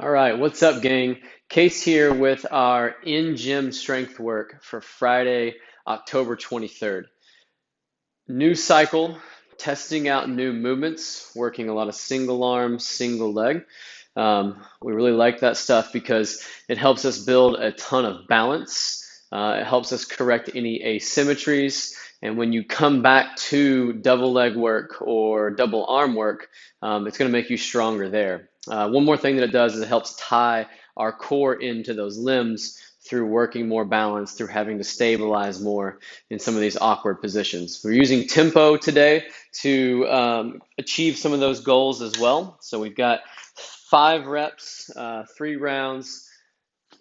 All right, what's up, gang? Case here with our in-gym strength work for Friday, October 23rd. New cycle, testing out new movements, working a lot of single arm, single leg. We really like that stuff because it helps us build a ton of balance. It helps us correct any asymmetries. And when you come back to double leg work or double arm work, it's going to make you stronger there. One more thing that it does is it helps tie our core into those limbs through working more balance, through having to stabilize more in some of these awkward positions. We're using tempo today to achieve some of those goals as well. So we've got 5 reps, 3 rounds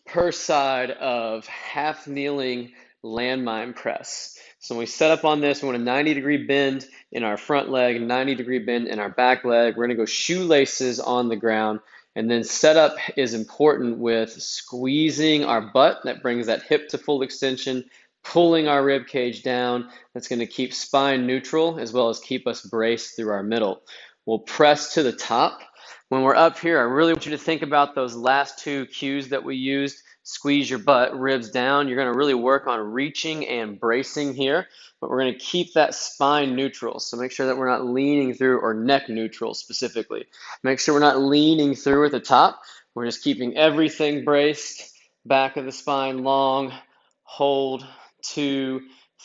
per side of half kneeling landmine press. So when we set up on this, we want a 90-degree bend in our front leg, 90-degree bend in our back leg. We're going to go shoelaces on the ground. And then setup is important with squeezing our butt. That brings that hip to full extension, pulling our rib cage down. That's going to keep spine neutral as well as keep us braced through our middle. We'll press to the top. When we're up here, I really want you to think about those last 2 cues that we used. Squeeze your butt, ribs down. You're going to really work on reaching and bracing here, but we're going to keep that spine neutral. So make sure that we're not leaning through, or neck neutral specifically. Make sure we're not leaning through at the top. We're just keeping everything braced, back of the spine long, hold, 2,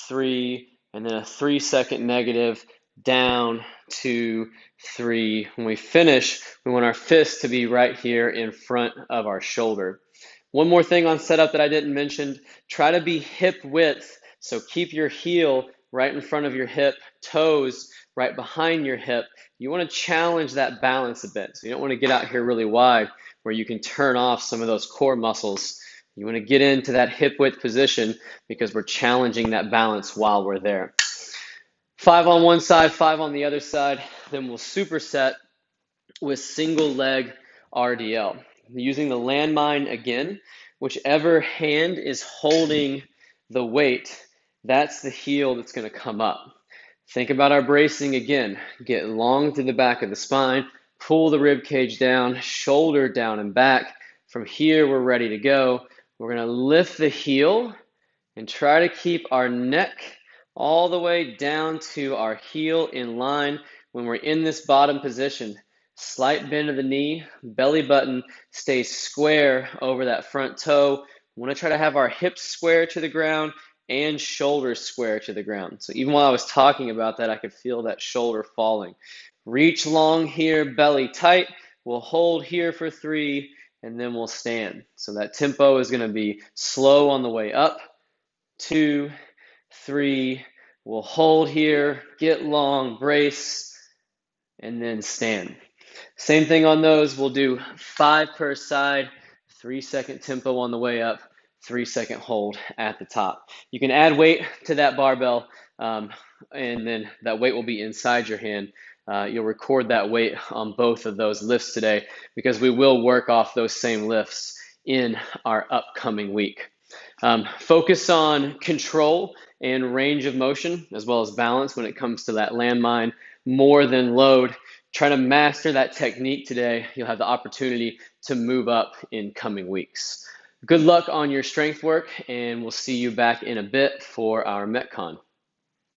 3, and then a 3-second negative, down, 2, 3. When we finish, we want our fist to be right here in front of our shoulder. One more thing on setup that I didn't mention, try to be hip width. So keep your heel right in front of your hip, toes right behind your hip. You want to challenge that balance a bit. So you don't want to get out here really wide where you can turn off some of those core muscles. You want to get into that hip width position because we're challenging that balance while we're there. 5 on one side, 5 on the other side. Then we'll superset with single leg RDL. Using the landmine again, whichever hand is holding the weight, that's the heel that's going to come up. Think about our bracing again. Get long to the back of the spine, pull the rib cage down, shoulder down and back. From here, we're ready to go. We're going to lift the heel and try to keep our neck all the way down to our heel in line when we're in this bottom position. Slight bend of the knee, belly button stays square over that front toe. We want to try to have our hips square to the ground and shoulders square to the ground. So even while I was talking about that, I could feel that shoulder falling. Reach long here, belly tight. We'll hold here for 3, and then we'll stand. So that tempo is going to be slow on the way up. 2, 3, we'll hold here, get long, brace, and then stand. Same thing on those, we'll do 5 per side, 3-second tempo on the way up, 3-second hold at the top. You can add weight to that barbell, and then that weight will be inside your hand. You'll record that weight on both of those lifts today because we will work off those same lifts in our upcoming week. Focus on control and range of motion as well as balance when it comes to that landmine more than load. Try to master that technique today. You'll have the opportunity to move up in coming weeks. Good luck on your strength work, and we'll see you back in a bit for our Metcon.